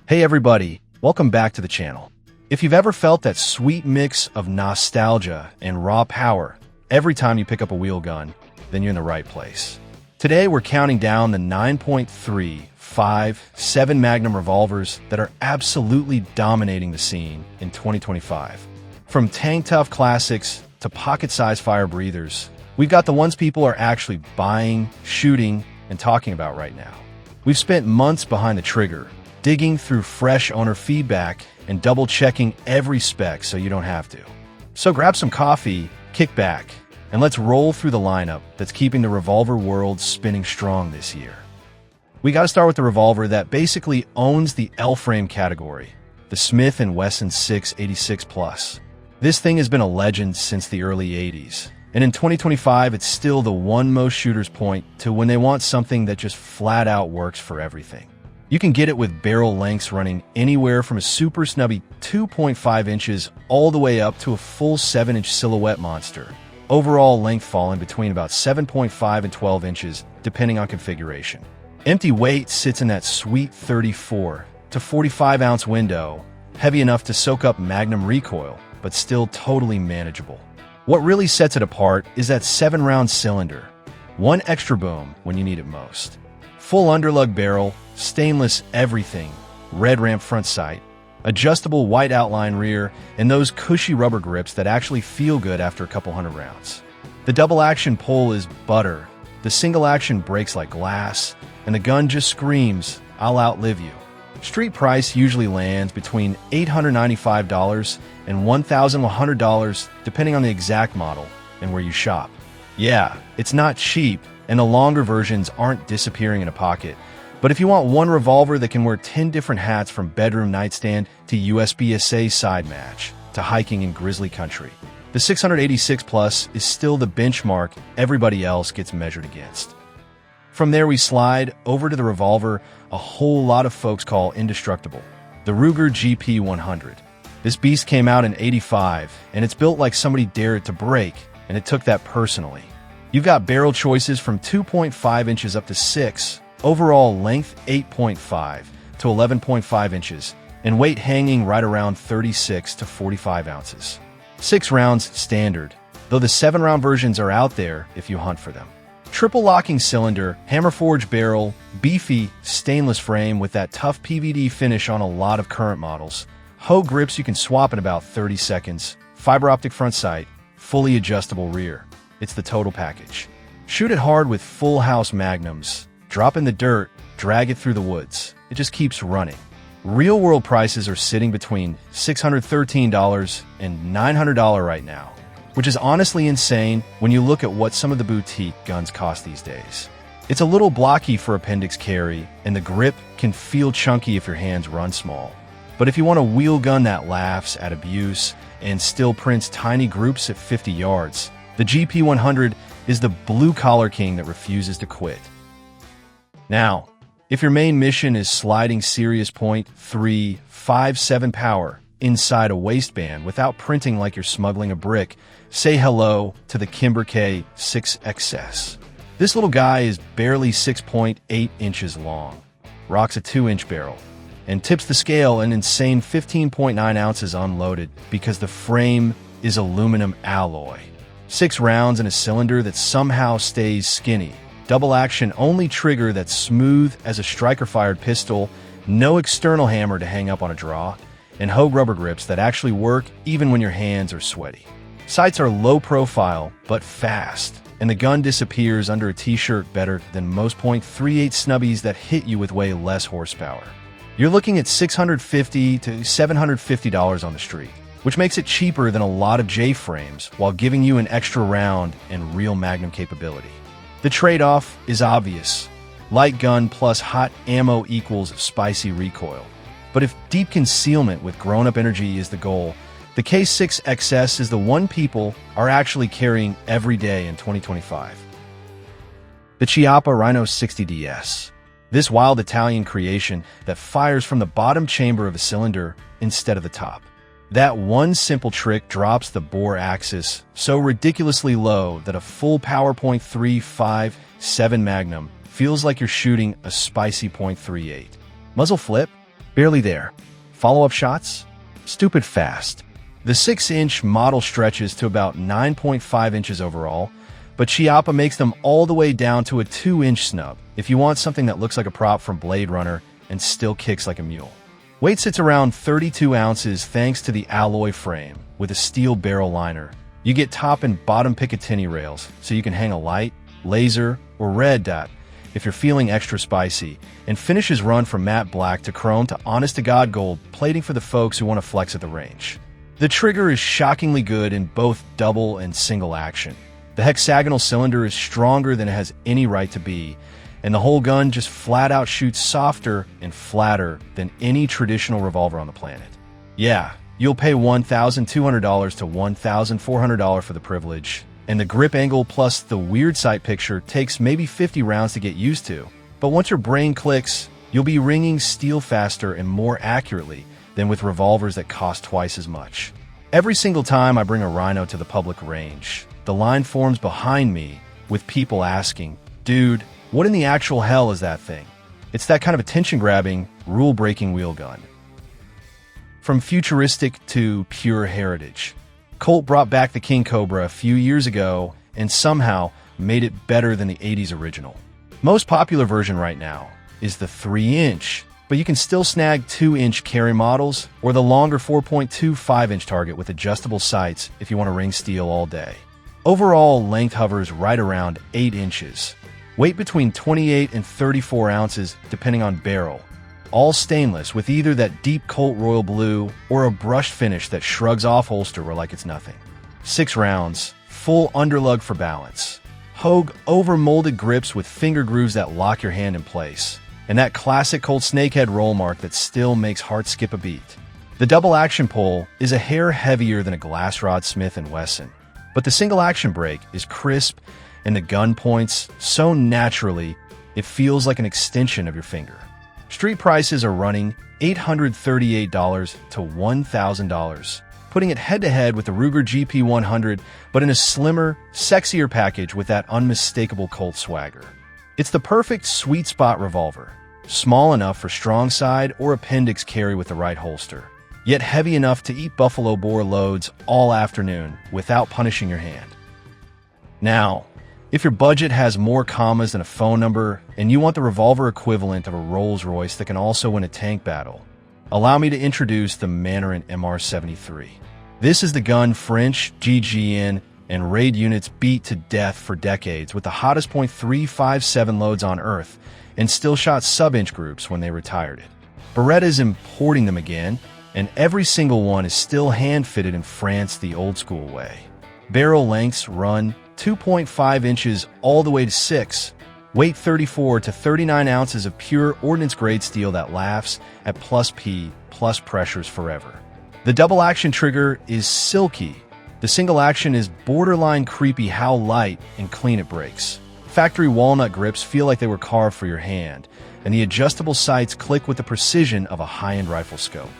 Hey everybody, welcome back to the channel. If you've ever felt that sweet mix of nostalgia and raw power every time you pick up a wheel gun, then you're in the right place. Today we're counting down the 9.357 Magnum revolvers that are absolutely dominating the scene in 2025. From tank-tough classics to pocket-sized fire breathers, we've got the ones people are actually buying, shooting, and talking about right now. We've spent months behind the trigger, digging through fresh owner feedback and double-checking every spec so you don't have to. So grab some coffee, kick back, and let's roll through the lineup that's keeping the revolver world spinning strong this year. We gotta start with the revolver that basically owns the L-frame category, the Smith & Wesson 686 Plus. This thing has been a legend since the early 80s, and in 2025 it's still the one most shooters point to when they want something that just flat out works for everything. You can get it with barrel lengths running anywhere from a super snubby 2.5 inches all the way up to a full 7-inch silhouette monster. Overall length falling between about 7.5 and 12 inches, depending on configuration. Empty weight sits in that sweet 34 to 45 ounce window, heavy enough to soak up Magnum recoil, but still totally manageable. What really sets it apart is that 7-round cylinder, one extra boom when you need it most. Full underlug barrel, stainless everything, red ramp front sight, adjustable white outline rear, and those cushy rubber grips that actually feel good after a couple hundred rounds. The double action pull is butter, the single action breaks like glass, and the gun just screams, "I'll outlive you." Street price usually lands between $895 and $1,100 depending on the exact model and where you shop. Yeah, it's not cheap, and the longer versions aren't disappearing in a pocket. But if you want one revolver that can wear 10 different hats from bedroom nightstand to USPSA side match to hiking in grizzly country, the 686 Plus is still the benchmark everybody else gets measured against. From there we slide over to the revolver a whole lot of folks call indestructible, the Ruger GP100. This beast came out in '85, and it's built like somebody dared it to break, and it took that personally. You've got barrel choices from 2.5 inches up to 6, overall length 8.5 to 11.5 inches, and weight hanging right around 36 to 45 ounces. 6 rounds standard, though the 7-round versions are out there if you hunt for them. Triple locking cylinder, hammer forged barrel, beefy stainless frame with that tough PVD finish on a lot of current models. Hoe grips you can swap in about 30 seconds, fiber optic front sight, fully adjustable rear. It's the total package. Shoot it hard with full house magnums. Drop in the dirt, drag it through the woods. It just keeps running. Real world prices are sitting between $613 and $900 right now, which is honestly insane when you look at what some of the boutique guns cost these days. It's a little blocky for appendix carry, and the grip can feel chunky if your hands run small. But if you want a wheel gun that laughs at abuse and still prints tiny groups at 50 yards, the GP100 is the blue-collar king that refuses to quit. Now, if your main mission is sliding serious .357 power inside a waistband without printing like you're smuggling a brick, say hello to the Kimber K6XS. This little guy is barely 6.8 inches long, rocks a 2-inch barrel, and tips the scale an insane 15.9 ounces unloaded because the frame is aluminum alloy. 6 rounds in a cylinder that somehow stays skinny. Double action only trigger that's smooth as a striker-fired pistol, no external hammer to hang up on a draw, and Hogue rubber grips that actually work even when your hands are sweaty. Sights are low profile but fast, and the gun disappears under a t-shirt better than most .38 snubbies that hit you with way less horsepower. You're looking at $650 to $750 on the street, which makes it cheaper than a lot of J-frames while giving you an extra round and real Magnum capability. The trade-off is obvious. Light gun plus hot ammo equals spicy recoil. But if deep concealment with grown-up energy is the goal, the K6XS is the one people are actually carrying every day in 2025. The Chiappa Rhino 60DS. This wild Italian creation that fires from the bottom chamber of a cylinder instead of the top. That one simple trick drops the bore axis so ridiculously low that a full power .357 Magnum feels like you're shooting a spicy .38. Muzzle flip? Barely there. Follow-up shots? Stupid fast. The 6-inch model stretches to about 9.5 inches overall, but Chiappa makes them all the way down to a 2-inch snub if you want something that looks like a prop from Blade Runner and still kicks like a mule. Weight sits around 32 ounces thanks to the alloy frame with a steel barrel liner. You get top and bottom Picatinny rails so you can hang a light, laser, or red dot if you're feeling extra spicy, and finishes run from matte black to chrome to honest-to-God gold plating for the folks who want to flex at the range. The trigger is shockingly good in both double and single action. The hexagonal cylinder is stronger than it has any right to be, and the whole gun just flat-out shoots softer and flatter than any traditional revolver on the planet. Yeah, you'll pay $1,200 to $1,400 for the privilege, and the grip angle plus the weird sight picture takes maybe 50 rounds to get used to. But once your brain clicks, you'll be ringing steel faster and more accurately than with revolvers that cost twice as much. Every single time I bring a Rhino to the public range, the line forms behind me with people asking, "Dude, what in the actual hell is that thing?" It's that kind of attention-grabbing, rule-breaking wheel gun. From futuristic to pure heritage, Colt brought back the King Cobra a few years ago and somehow made it better than the 80s original. Most popular version right now is the 3-inch, but you can still snag 2-inch carry models or the longer 4.25-inch target with adjustable sights if you want to ring steel all day. Overall length hovers right around 8 inches. Weight between 28 and 34 ounces depending on barrel. All stainless with either that deep Colt royal blue or a brushed finish that shrugs off holster like it's nothing. 6 rounds, full underlug for balance. Hogue over-molded grips with finger grooves that lock your hand in place. And that classic Colt snakehead roll mark that still makes hearts skip a beat. The double action pull is a hair heavier than a glass rod Smith & Wesson, but the single action break is crisp and the gun points so naturally it feels like an extension of your finger. Street prices are running $838 to $1,000, putting it head-to-head with the Ruger GP100, but in a slimmer, sexier package with that unmistakable Colt swagger. It's the perfect sweet spot revolver, small enough for strong side or appendix carry with the right holster, yet heavy enough to eat buffalo bore loads all afternoon without punishing your hand. Now, if your budget has more commas than a phone number and you want the revolver equivalent of a Rolls-Royce that can also win a tank battle, allow me to introduce the Manurhin MR73. This is the gun French, GGN, and raid units beat to death for decades with the hottest .357 loads on Earth and still shot sub-inch groups when they retired it. Beretta's importing them again, and every single one is still hand-fitted in France the old-school way. Barrel lengths run 2.5 inches all the way to 6, weight 34 to 39 ounces of pure ordnance-grade steel that laughs at plus P plus pressures forever. The double-action trigger is silky. The single action is borderline creepy how light and clean it breaks. Factory walnut grips feel like they were carved for your hand, and the adjustable sights click with the precision of a high-end rifle scope.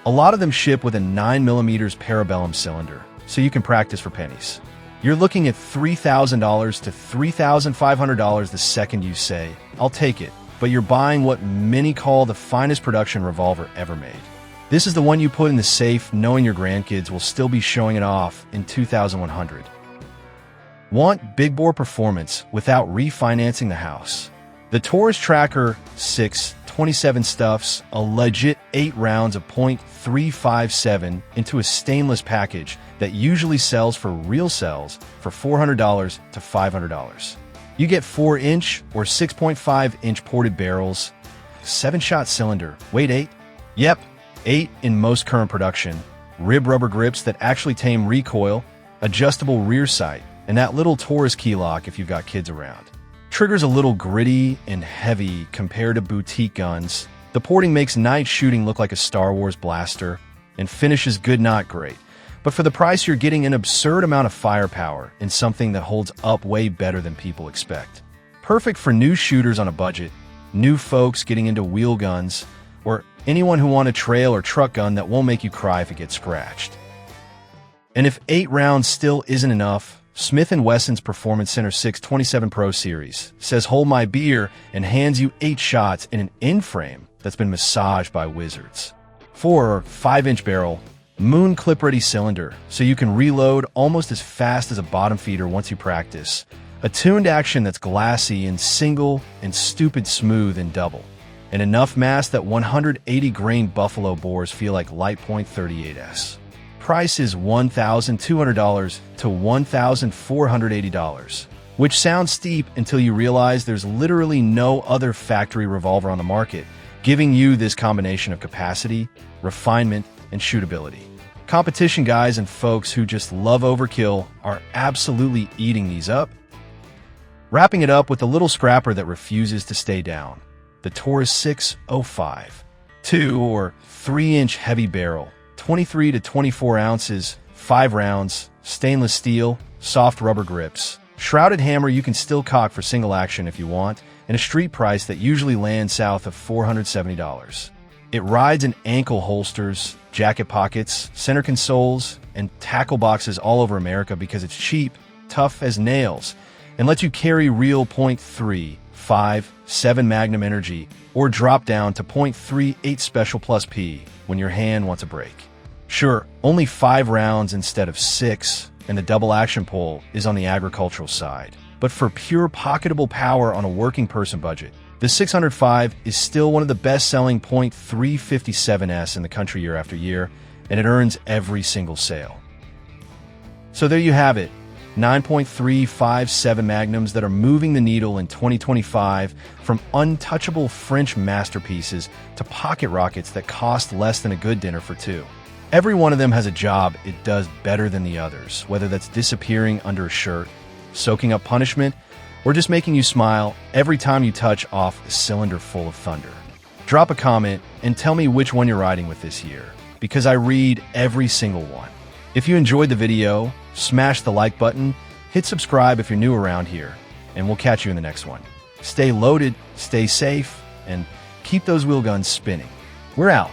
A lot of them ship with a 9mm parabellum cylinder, so you can practice for pennies. You're looking at $3,000 to $3,500 the second you say, "I'll take it," but you're buying what many call the finest production revolver ever made. This is the one you put in the safe knowing your grandkids will still be showing it off in 2100. Want big bore performance without refinancing the house? The Taurus Tracker 627 stuffs a legit 8 rounds of .357 into a stainless package that usually sells for real sells for $400 to $500. You get 4-inch or 6.5-inch ported barrels, 7-shot cylinder, weight 8? Yep, 8 in most current production, rib rubber grips that actually tame recoil, adjustable rear sight, and that little Taurus key lock if you've got kids around. Trigger's a little gritty and heavy compared to boutique guns. The porting makes night shooting look like a Star Wars blaster, and finish is good not great. But for the price, you're getting an absurd amount of firepower in something that holds up way better than people expect. Perfect for new shooters on a budget, new folks getting into wheel guns, or anyone who want a trail or truck gun that won't make you cry if it gets scratched. And if 8 rounds still isn't enough, Smith & Wesson's Performance Center 627 Pro Series says hold my beer and hands you 8 shots in an in-frame that's been massaged by wizards. 4 5-inch barrel, moon clip-ready cylinder, so you can reload almost as fast as a bottom feeder once you practice. A tuned action that's glassy in single and stupid smooth in double. And enough mass that 180-grain buffalo bores feel like light point .38s. Price is $1,200 to $1,480, which sounds steep until you realize there's literally no other factory revolver on the market, giving you this combination of capacity, refinement, and shootability. Competition guys and folks who just love overkill are absolutely eating these up. Wrapping it up with a little scrapper that refuses to stay down, the Taurus 605. 2 or 3-inch heavy barrel, 23 to 24 ounces, 5 rounds, stainless steel, soft rubber grips. Shrouded hammer you can still cock for single action if you want, and a street price that usually lands south of $470. It rides in ankle holsters, jacket pockets, center consoles, and tackle boxes all over America because it's cheap, tough as nails, and lets you carry real .3, 5, 7 Magnum energy, or drop down to .38 Special Plus P when your hand wants a break. Sure, only 5 rounds instead of 6, and the double action pull is on the agricultural side. But for pure pocketable power on a working person budget, the 605 is still one of the best-selling .357s in the country year after year, and it earns every single sale. So there you have it, 9.357 Magnums that are moving the needle in 2025, from untouchable French masterpieces to pocket rockets that cost less than a good dinner for 2. Every one of them has a job it does better than the others, whether that's disappearing under a shirt, soaking up punishment, or just making you smile every time you touch off a cylinder full of thunder. Drop a comment and tell me which one you're riding with this year, because I read every single one. If you enjoyed the video, smash the like button, hit subscribe if you're new around here, and we'll catch you in the next one. Stay loaded, stay safe, and keep those wheel guns spinning. We're out.